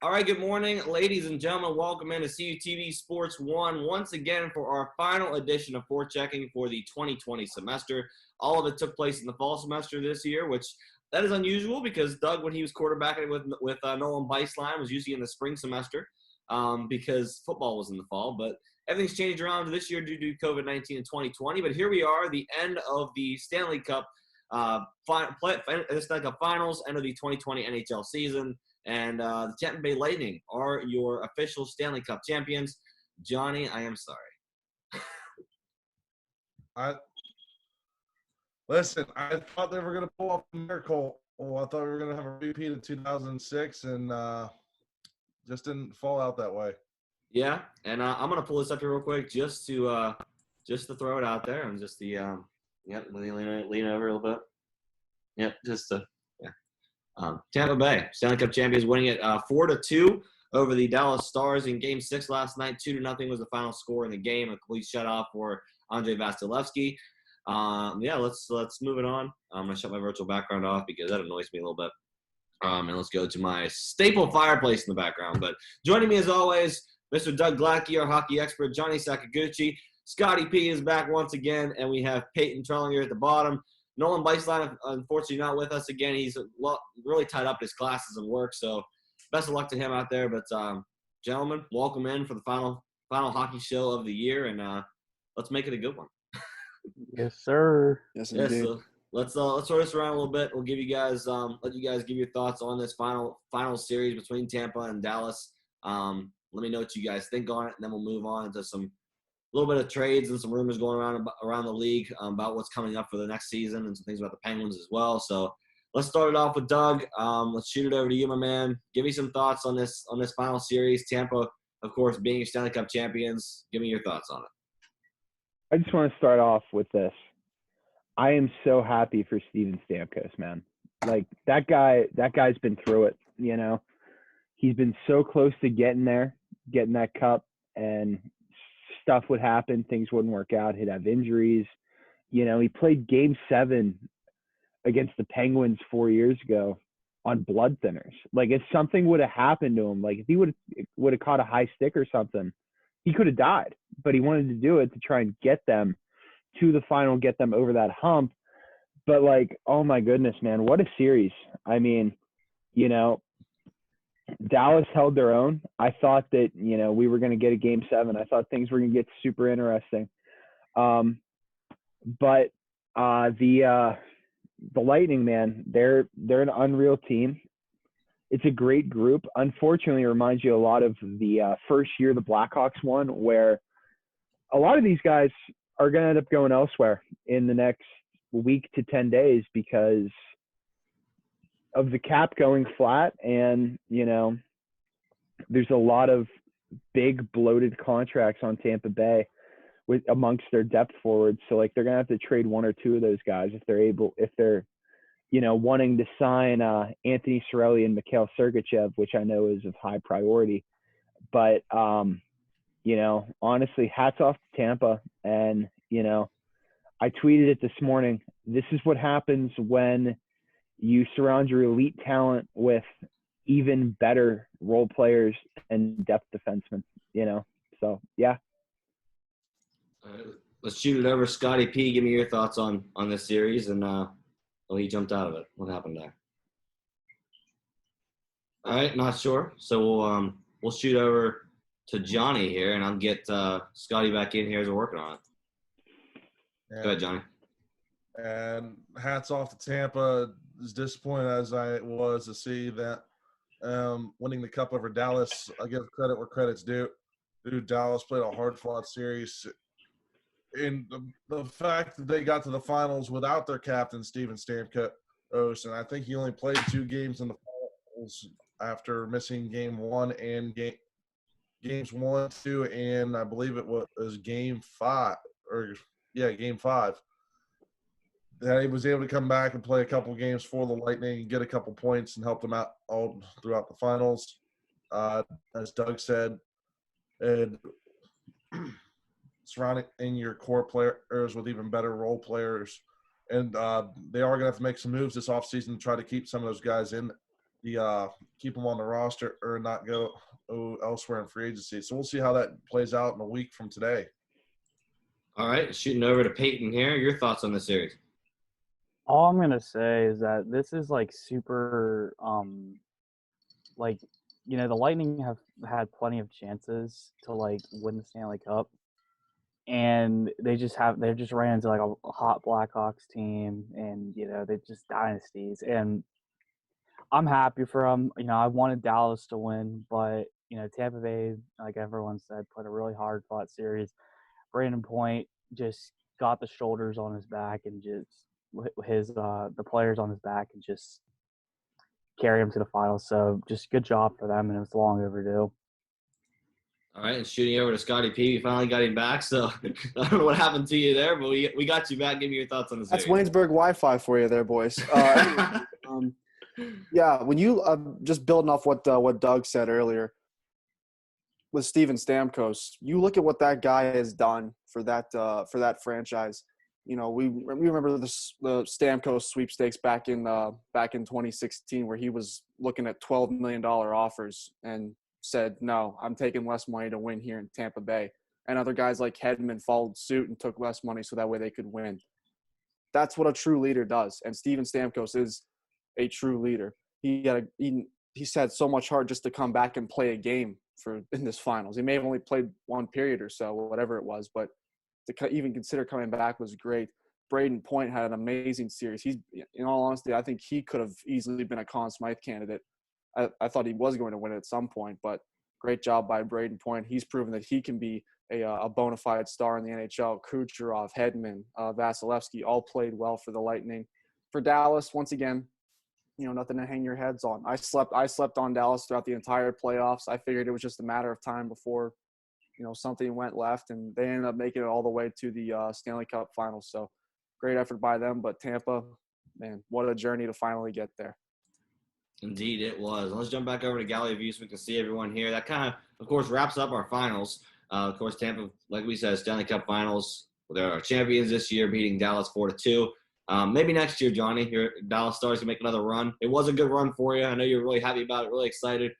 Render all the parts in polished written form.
All right, good morning, ladies and gentlemen. Welcome into CUTV Sports 1 once again for our final edition of Forechecking for the 2020 semester. All of it took place in the fall semester this year, which that is unusual because Doug, when he was quarterbacking with Nolan Beislein, was usually in the spring semester because football was in the fall. But everything's changed around this year due to COVID-19 in 2020. But here we are, the end of the Stanley Cup finals, end of the 2020 NHL season. And the Tampa Bay Lightning are your official Stanley Cup champions. Johnny, I am sorry. I thought they were going to pull off a miracle. I thought we were going to have a repeat of 2006, and just didn't fall out that way. Yeah, and I'm going to pull this up here real quick just to throw it out there. I'm just lean over a little bit. Yep, Tampa Bay, Stanley Cup champions, winning it 4-2 over the Dallas Stars in Game 6 last night. 2-0 was the final score in the game. A complete shutout for Andrei Vasilevsky. Let's move it on. I'm going to shut my virtual background off because that annoys me a little bit. And let's go to my staple fireplace in the background. But joining me as always, Mr. Doug Glackey, our hockey expert, Johnny Sakaguchi. Scotty P is back once again, and we have Peyton Trellinger at the bottom. Nolan Beislein, unfortunately, not with us again. He's really tied up his classes and work, so best of luck to him out there. But, gentlemen, welcome in for the final hockey show of the year, and let's make it a good one. Yes, sir. Yes, Yeah, indeed. so let's throw this around a little bit. We'll give you guys let you guys give your thoughts on this final series between Tampa and Dallas. Let me know what you guys think on it, and then we'll move on into some little bit of trades and some rumors going around the league about what's coming up for the next season and some things about the Penguins as well. So let's start it off with Doug. Let's shoot it over to you, my man. Give me some thoughts on this final series. Tampa, of course, being your Stanley Cup champions. Give me your thoughts on it. I just want to start off with this. I am so happy for Steven Stamkos, man. Like that guy's been through it, you know. He's been so close to getting that cup, and stuff would happen, things wouldn't work out, he'd have injuries. You know, he played Game 7 against the Penguins 4 years ago on blood thinners. Like if something would have happened to him, like if he would have caught a high stick or something, he could have died. But he wanted to do it to try and get them to the final, get them over that hump. But like, oh my goodness, man, what a series. I mean, you know, Dallas held their own. I thought that, you know, we were going to get a Game 7. I thought things were going to get super interesting. But the Lightning, man, they're an unreal team. It's a great group. Unfortunately, it reminds you a lot of the first year the Blackhawks won, where a lot of these guys are going to end up going elsewhere in the next week to 10 days because of the cap going flat. And, you know, there's a lot of big bloated contracts on Tampa Bay amongst their depth forwards. So like they're going to have to trade one or two of those guys if they're, you know, wanting to sign Anthony Cirelli and Mikhail Sergachev, which I know is of high priority. But, you know, honestly, hats off to Tampa. And, you know, I tweeted it this morning. This is what happens when you surround your elite talent with even better role players and depth defensemen, you know? So, yeah. All right, let's shoot it over. Scotty P, give me your thoughts on this series and he jumped out of it. What happened there? All right, not sure. So we'll shoot over to Johnny here, and I'll get Scotty back in here as we're working on it. Go ahead, Johnny. And hats off to Tampa. As disappointed as I was to see that winning the cup over Dallas, I give credit where credit's due. Dallas played a hard-fought series. And the fact that they got to the finals without their captain, Steven Stamkos, and I think he only played 2 games in the finals after missing Game 1 and Games 1, 2, and I believe it was Game 5. Game 5. That he was able to come back and play a couple games for the Lightning and get a couple points and help them out all throughout the finals. As Doug said, and surrounding your core players with even better role players. And they are going to have to make some moves this offseason to try to keep some of those guys in keep him on the roster or not go elsewhere in free agency. So we'll see how that plays out in a week from today. All right, shooting over to Peyton here. Your thoughts on the series? All I'm gonna say is that this is like super, like, the Lightning have had plenty of chances to like win the Stanley Cup, and they just ran into like a hot Blackhawks team, and they just dynasties. And I'm happy for them. I wanted Dallas to win, but Tampa Bay, like everyone said, played a really hard fought series. Brandon Point just got the shoulders on his back and just the players on his back and just carry him to the finals. So just good job for them, and it was long overdue. All right, and shooting over to Scotty P. We finally got him back, so I don't know what happened to you there, but we got you back. Give me your thoughts on the series. That's Waynesburg Wi-Fi for you there, boys. Yeah, when you just building off what Doug said earlier with Steven Stamkos, you look at what that guy has done for that franchise. We remember the Stamkos sweepstakes back in 2016, where he was looking at $12 million offers and said, no, I'm taking less money to win here in Tampa Bay. And other guys like Hedman followed suit and took less money so that way they could win. That's what a true leader does. And Steven Stamkos is a true leader. He's had so much heart just to come back and play a game in this finals. He may have only played one period or so, whatever it was, but to even consider coming back was great. Braden Point had an amazing series. He's, in all honesty, I think he could have easily been a Conn Smythe candidate. I thought he was going to win it at some point, but great job by Braden Point. He's proven that he can be a bona fide star in the NHL. Kucherov, Hedman, Vasilevsky all played well for the Lightning. For Dallas, once again, nothing to hang your heads on. I slept on Dallas throughout the entire playoffs. I figured it was just a matter of time before, something went left, and they ended up making it all the way to the Stanley Cup Finals. So great effort by them. But Tampa, man, what a journey to finally get there. Indeed, it was. Let's jump back over to Gallery View so we can see everyone here. That kind of course, wraps up our finals. Of course, Tampa, like we said, Stanley Cup Finals. They're our champions this year, beating Dallas 4-2. Maybe next year, Johnny, your Dallas Stars can make another run. It was a good run for you. I know you're really happy about it, really excited.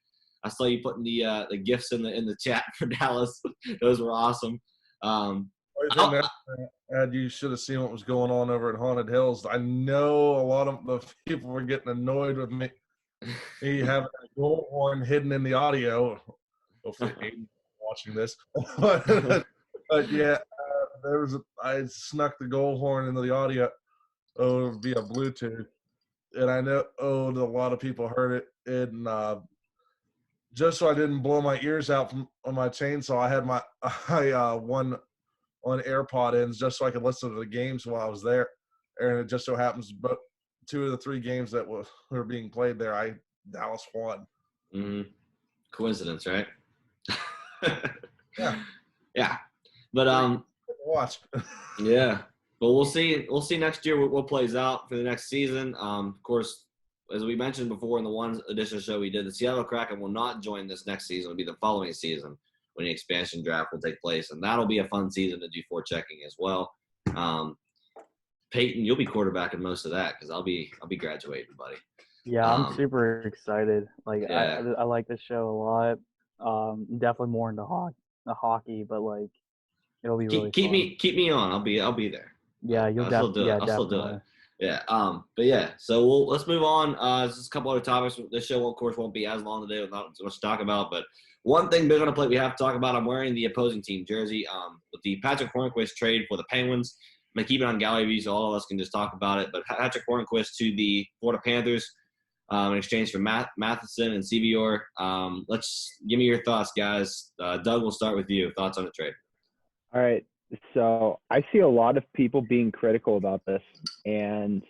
I saw you putting the gifts in the chat for Dallas. Those were awesome. You should have seen what was going on over at Haunted Hills. I know a lot of the people were getting annoyed with me. He having a goal horn hidden in the audio. Hopefully, Aiden's watching this. but yeah, I snuck the goal horn into the audio via Bluetooth, and I know a lot of people heard it. And just so I didn't blow my ears out on my chainsaw, I had my one on AirPod ends just so I could listen to the games while I was there. And it just so happens, but 2 of the 3 games that were being played there, Dallas won. Mm-hmm. Coincidence, right? Yeah. Yeah. But watch. Yeah. But we'll see next year what plays out for the next season. Of course, as we mentioned before in the one edition show we did, the Seattle Kraken will not join this next season. It'll be the following season when the expansion draft will take place, and that'll be a fun season to do forechecking as well. Peyton, you'll be quarterbacking most of that because I'll be graduating, buddy. Yeah, I'm super excited. Like, yeah. I like this show a lot. Definitely more into hockey, but like it'll be really keep fun. keep me on. I'll be there. Yeah, you'll definitely. Yeah, I'll still do it. Yeah. But yeah. So let's move on. Just a couple other topics. This show, of course, won't be as long today. With not so much to talk about, but one thing big on the plate we have to talk about. I'm wearing the opposing team jersey. With the Patrick Hornquist trade for the Penguins. I'm going to keep it on Gallery View so all of us can just talk about it. But Patrick Hornquist to the Florida Panthers in exchange for Matheson and Sevior. Let's give me your thoughts, guys. Doug, we'll start with you. Thoughts on the trade? All right. So I see a lot of people being critical about this. And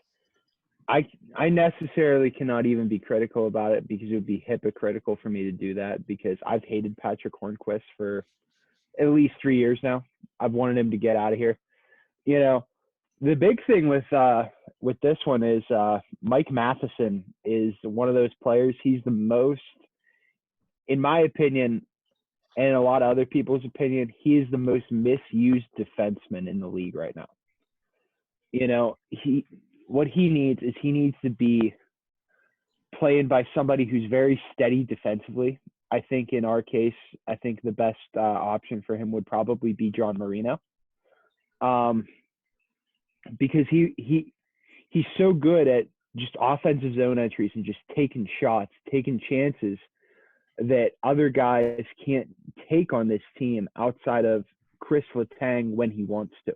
I necessarily cannot even be critical about it because it would be hypocritical for me to do that because I've hated Patrick Hornquist for at least 3 years now. I've wanted him to get out of here. The big thing with this one is Mike Matheson is one of those players. He's the most, in my opinion, and a lot of other people's opinion, he is the most misused defenseman in the league right now. What he needs is he needs to be playing by somebody who's very steady defensively. I think in our case, I think the best option for him would probably be John Marino, because he's so good at just offensive zone entries and just taking shots, taking chances that other guys can't take on this team outside of Chris Letang when he wants to,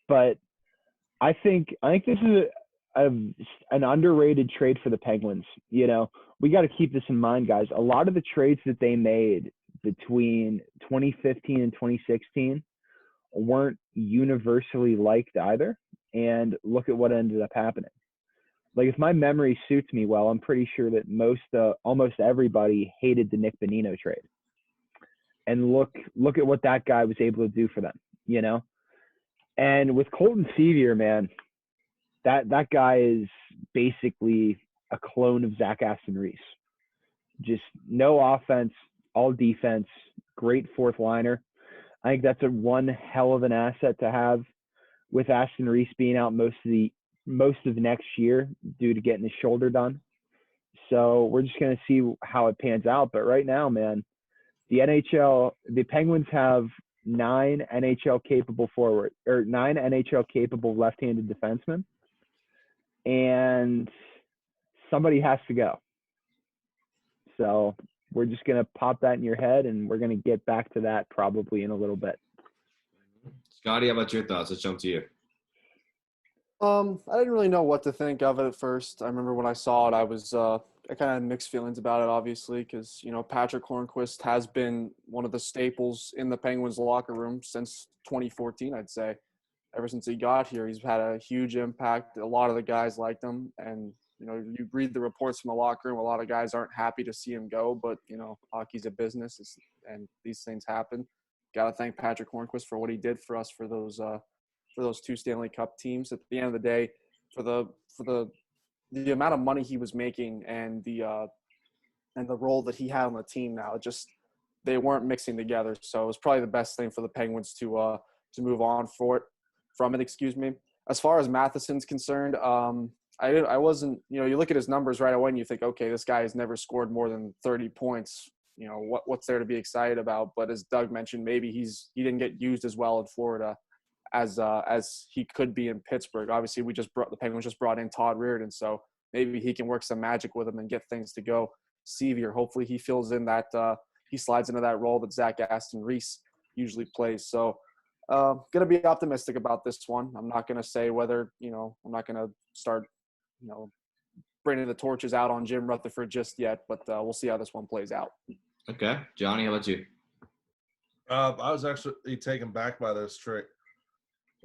but I think this is an underrated trade for the Penguins. We got to keep this in mind, guys. A lot of the trades that they made between 2015 and 2016 weren't universally liked either. And look at what ended up happening. Like, if my memory suits me well, I'm pretty sure that almost everybody hated the Nick Bonino trade. And look at what that guy was able to do for them, And with Colton Sevier, man, that guy is basically a clone of Zach Aston Reese. Just no offense, all defense, great fourth liner. I think that's one hell of an asset to have, with Aston Reese being out most of next year due to getting his shoulder done. So we're just going to see how it pans out. But right now, man, the Penguins have 9 NHL capable left-handed defensemen, and somebody has to go. So we're just going to pop that in your head, and we're going to get back to that probably in a little bit. Scotty, how about your thoughts? Let's jump to you. I didn't really know what to think of it at first. I remember when I saw it, I kind of had mixed feelings about it, obviously, because, Patrick Hornquist has been one of the staples in the Penguins locker room since 2014, I'd say. Ever since he got here, he's had a huge impact. A lot of the guys liked him, and, you read the reports from the locker room, a lot of guys aren't happy to see him go, but, hockey's a business, and these things happen. Got to thank Patrick Hornquist for what he did for us for those 2 Stanley Cup teams. At the end of the day, for the amount of money he was making and the role that he had on the team now, they weren't mixing together. So it was probably the best thing for the Penguins to move on from it. Excuse me. As far as Matheson's concerned, I wasn't. You look at his numbers right away and you think, okay, this guy has never scored more than 30 points. What's there to be excited about? But as Doug mentioned, maybe he didn't get used as well in Florida as he could be in Pittsburgh. Obviously, the Penguins just brought in Todd Reirden, so maybe he can work some magic with him and get things to go. Sevier, hopefully he fills in that he slides into that role that Zach Aston Reese usually plays. So, gonna be optimistic about this one. I'm not gonna say whether I'm not gonna start bringing the torches out on Jim Rutherford just yet, but we'll see how this one plays out. Okay, Johnny, how about you? I was actually taken back by this trick.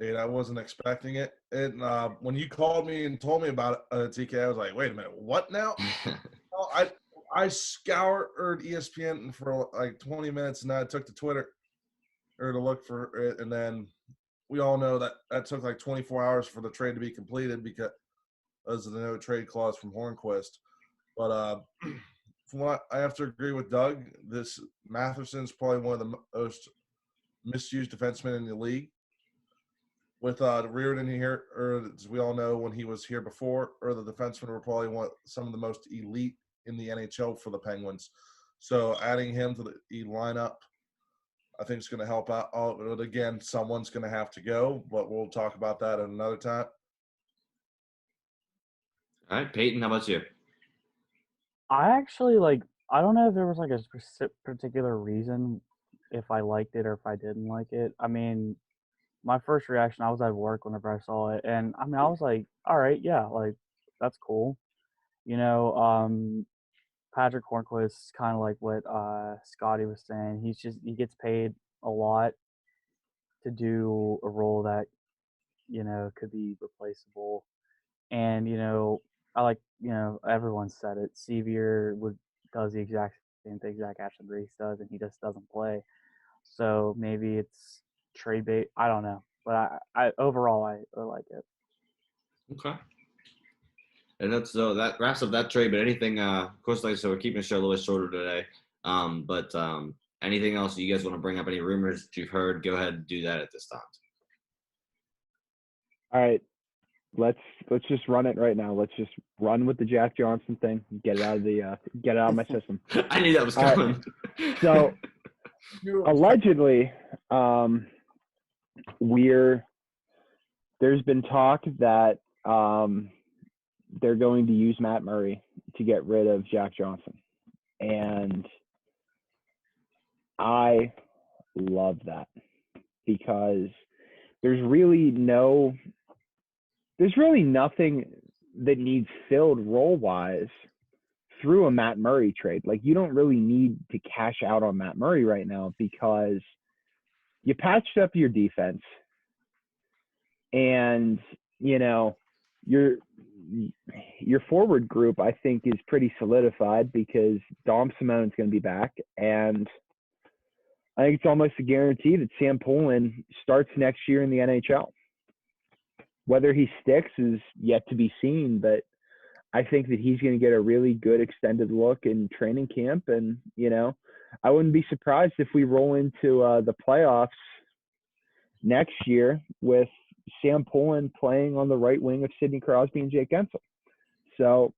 I wasn't expecting it. And when you called me and told me about it, TK, I was like, wait a minute, what now? I scoured ESPN for like 20 minutes, and I took to Twitter to look for it. And then we all know that took like 24 hours for the trade to be completed because of the no trade clause from Hornquist. But from what I have to agree with Doug, this Matheson's probably one of the most misused defensemen in the league. With Reirden here, or as we all know, when he was here before, or the defensemen were probably some of the most elite in the NHL for the Penguins. So adding him to the lineup, I think is going to help out. But again, someone's going to have to go, but we'll talk about that at another time. All right, Peyton, how about you? I actually I don't know if there was like a particular reason if I liked it or if I didn't like it. I mean, my first reaction, I was at work whenever I saw it, and I mean, I was like, all right, yeah, like, that's cool. Patrick Hornquist, kind of like what Scotty was saying, he gets paid a lot to do a role that, could be replaceable. And, I like, everyone said it. Sevier does the exact same thing Zach Aston Reese does, and he just doesn't play. So maybe it's trade bait. I don't know, but I overall I like it. Okay. And that wraps up that trade. But anything, of course, like so, we're keeping the show a little bit shorter today. But anything else you guys want to bring up? Any rumors that you've heard? Go ahead and do that at this time. All right. let's just run it right now. Let's just run with the Jack Johnson thing. Get it out of my system. I knew that was All right. coming. So allegedly, there's been talk that they're going to use Matt Murray to get rid of Jack Johnson, and I love that because there's really nothing that needs filled role-wise through a Matt Murray trade. Like, you don't really need to cash out on Matt Murray right now because you patched up your defense and, your forward group, I think, is pretty solidified because Dom Simone's going to be back. And I think it's almost a guarantee that Sam Poulin starts next year in the NHL. Whether he sticks is yet to be seen, but I think that he's going to get a really good extended look in training camp. And, I wouldn't be surprised if we roll into the playoffs next year with Sam Poulin playing on the right wing of Sidney Crosby and Jake Gensel. So,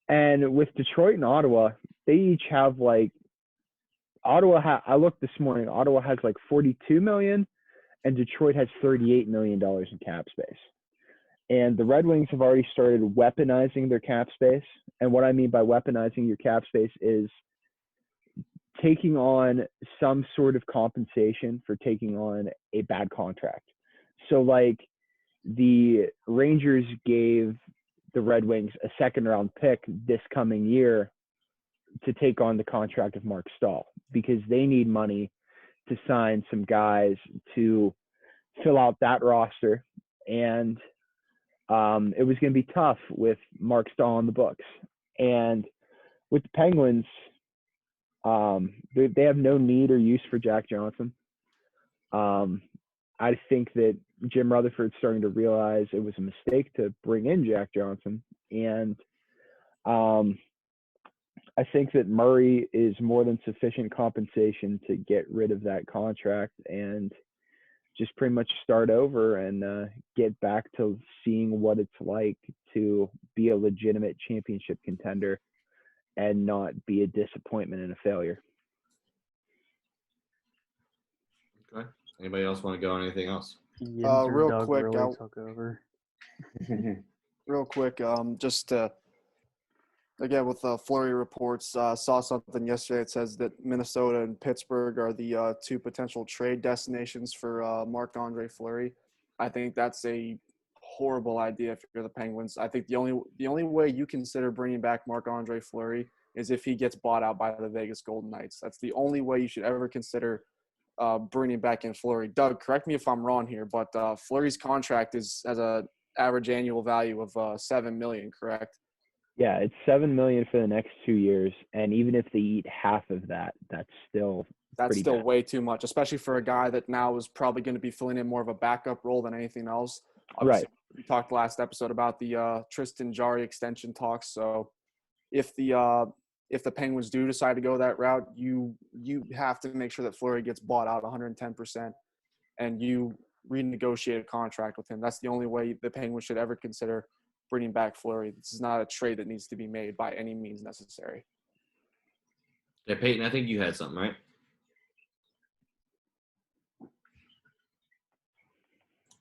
and with Detroit and Ottawa, they each have I looked this morning, Ottawa has like $42 million and Detroit has $38 million in cap space. And the Red Wings have already started weaponizing their cap space. And what I mean by weaponizing your cap space is taking on some sort of compensation for taking on a bad contract. So, the Rangers gave the Red Wings a second-round pick this coming year to take on the contract of Mark Stahl because they need money to sign some guys to fill out that roster. And it was going to be tough with Mark Stahl on the books. And with the Penguins, they have no need or use for Jack Johnson. I think that Jim Rutherford's starting to realize it was a mistake to bring in Jack Johnson. And I think that Murray is more than sufficient compensation to get rid of that contract and just pretty much start over and get back to seeing what it's like to be a legitimate championship contender and not be a disappointment and a failure. Okay. Anybody else want to go on anything else? Real Doug quick, really took over. Real quick, just to again with Flurry reports, saw something yesterday that says that Minnesota and Pittsburgh are the two potential trade destinations for Marc-Andre Fleury. I think that's a horrible idea if you're the Penguins. I think the only way you consider bringing back Marc-Andre Fleury is if he gets bought out by the Vegas Golden Knights. That's the only way you should ever consider bringing back in Fleury. Doug, correct me if I'm wrong here, but Fleury's contract has a average annual value of $7 million, correct? Yeah, it's $7 million for the next 2 years, and even if they eat half of that, that's still bad. Way too much, especially for a guy that now is probably going to be filling in more of a backup role than anything else. Obviously, right. We talked last episode about the Tristan Jarry extension talks. So if the Penguins do decide to go that route, you have to make sure that Fleury gets bought out 110%, and you renegotiate a contract with him. That's the only way the Penguins should ever consider bringing back Fleury. This is not a trade that needs to be made by any means necessary. Yeah, Peyton, I think you had something, right?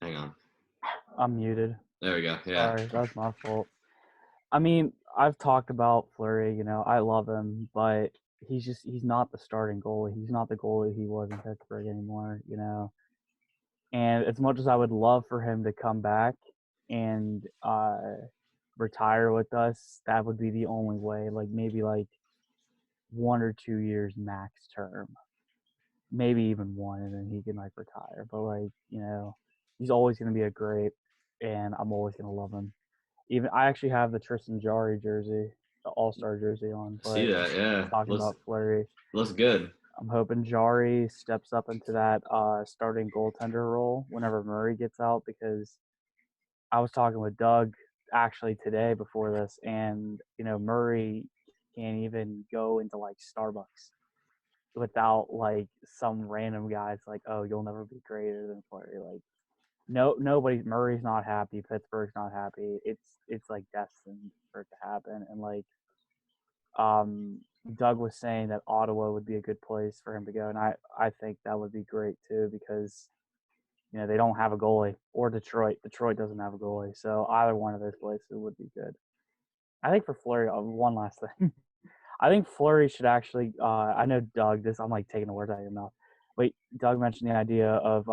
Hang on. I'm muted. There we go. Yeah. Sorry, that's my fault. I mean, I've talked about Fleury. I love him, but he's not the starting goalie. He's not the goalie he was in Pittsburgh anymore. And as much as I would love for him to come back and retire with us, that would be the only way. Maybe 1 or 2 years max term, maybe even 1, and then he can retire. But he's always going to be a great, and I'm always going to love him. Even I actually have the Tristan Jarry jersey, the All-Star jersey on. But see that? Yeah. Talking about Fleury. Looks good. I'm hoping Jarry steps up into that starting goaltender role whenever Murray gets out, because I was talking with Doug actually today before this, and Murray can't even go into Starbucks without some random guys oh, you'll never be greater than Fleury. nobody. Murray's not happy. Pittsburgh's not happy. It's like destined for it to happen. And like Doug was saying that Ottawa would be a good place for him to go, and I think that would be great too because they don't have a goalie, or Detroit. Detroit doesn't have a goalie, so either one of those places would be good. I think for Flurry, one last thing. I think Flurry should actually. I know Doug. I'm like taking the words out of your mouth. Wait, Doug mentioned the idea of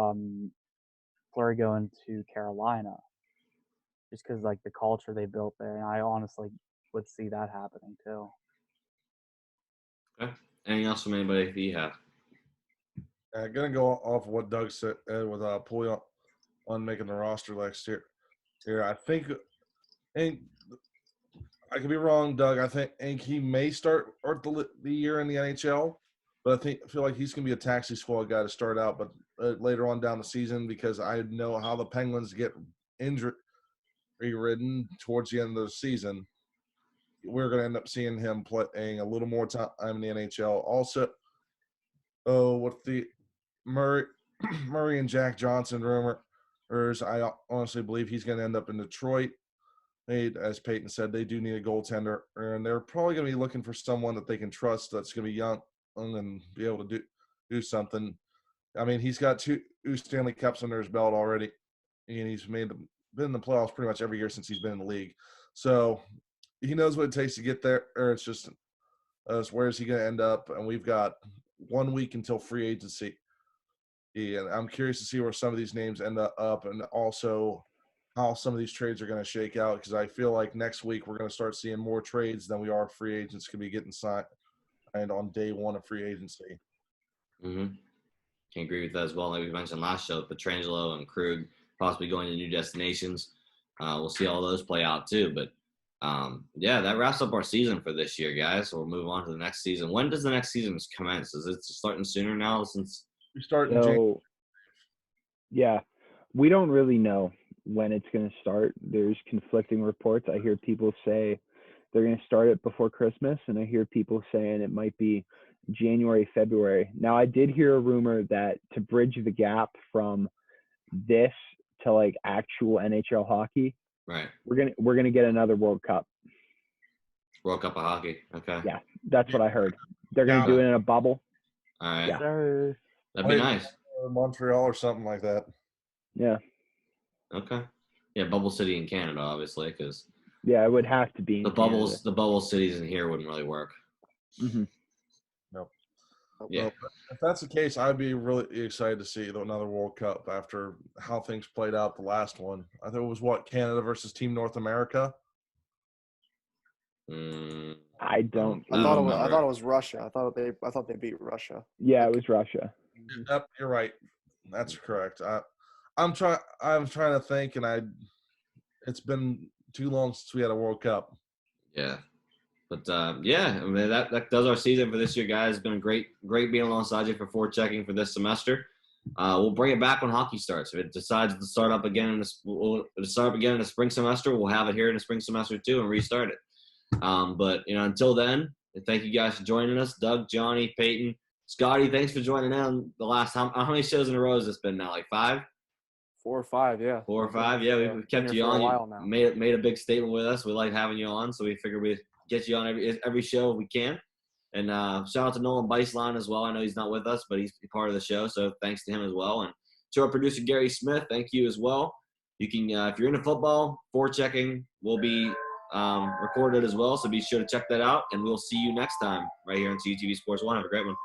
Flurry going to Carolina, just because like the culture they built there, and I honestly would see that happening too. Okay. Anything else from anybody that you have? Gonna go off of what Doug said with Pulley on making the roster next year. Here, I think I could be wrong, Doug. I think he may start the year in the NHL, but I feel like he's gonna be a taxi squad guy to start out, but later on down the season, because I know how the Penguins get injury-ridden towards the end of the season. We're going to end up seeing him playing a little more time in the NHL. Also, with the Murray and Jack Johnson rumors, I honestly believe he's going to end up in Detroit. As Peyton said, they do need a goaltender, and they're probably going to be looking for someone that they can trust that's going to be young and be able to do something. I mean, he's got two Stanley Cups under his belt already, and he's been in the playoffs pretty much every year since he's been in the league. So he knows what it takes to get there, or it's just where is he going to end up? And we've got 1 week until free agency. And I'm curious to see where some of these names end up, and also how some of these trades are going to shake out, because I feel like next week we're going to start seeing more trades than we are free agents could be getting signed on day one of free agency. Mm-hmm. Can agree with that as well. Like we mentioned last show, Pietrangelo and Krug possibly going to new destinations. We'll see all those play out too. But yeah, that wraps up our season for this year, guys. So we'll move on to the next season. When does the next season commence? Is it starting sooner now since we start in January? Yeah, we don't really know when it's going to start. There's conflicting reports. I hear people say they're going to start it before Christmas, and I hear people saying it might be January, February. Now, I did hear a rumor that to bridge the gap from this to like actual NHL hockey, right? We're gonna get another World Cup. World Cup of hockey. Okay. Yeah, that's what I heard. They're gonna do it in a bubble. All right. Yeah. That'd be nice. Montreal or something like that. Yeah. Okay. Yeah, Bubble City in Canada, obviously, because it would have to be the bubble cities in here wouldn't really work. Mm-hmm. Nope. Yeah. Well, if that's the case, I'd be really excited to see another World Cup after how things played out the last one. I think it was Canada versus Team North America. I don't. I thought it was Russia. I thought they beat Russia. Yeah, it was Russia. Yep, you're right. That's correct. I'm trying to think, and it's been too long since we had a World Cup. Yeah. But, yeah, I mean, that does our season for this year, guys. It's been great being alongside you for forechecking for this semester. We'll bring it back when hockey starts. If it decides to start up again in the spring semester, we'll have it here in the spring semester too and restart it. But, until then, thank you guys for joining us. Doug, Johnny, Peyton, Scotty, thanks for joining in the last time. How many shows in a row has this been now? Like 5? 4 or 5, yeah. 4 or 5, yeah. We've kept you on. You made a big statement with us. We like having you on, so we figured we'd get you on every show we can. And shout out to Nolan Beislein as well. I know he's not with us, but he's part of the show, so thanks to him as well. And to our producer, Gary Smith, thank you as well. You can, if you're into football, forechecking will be recorded as well, so be sure to check that out. And we'll see you next time right here on CTV Sports 1. Have a great one.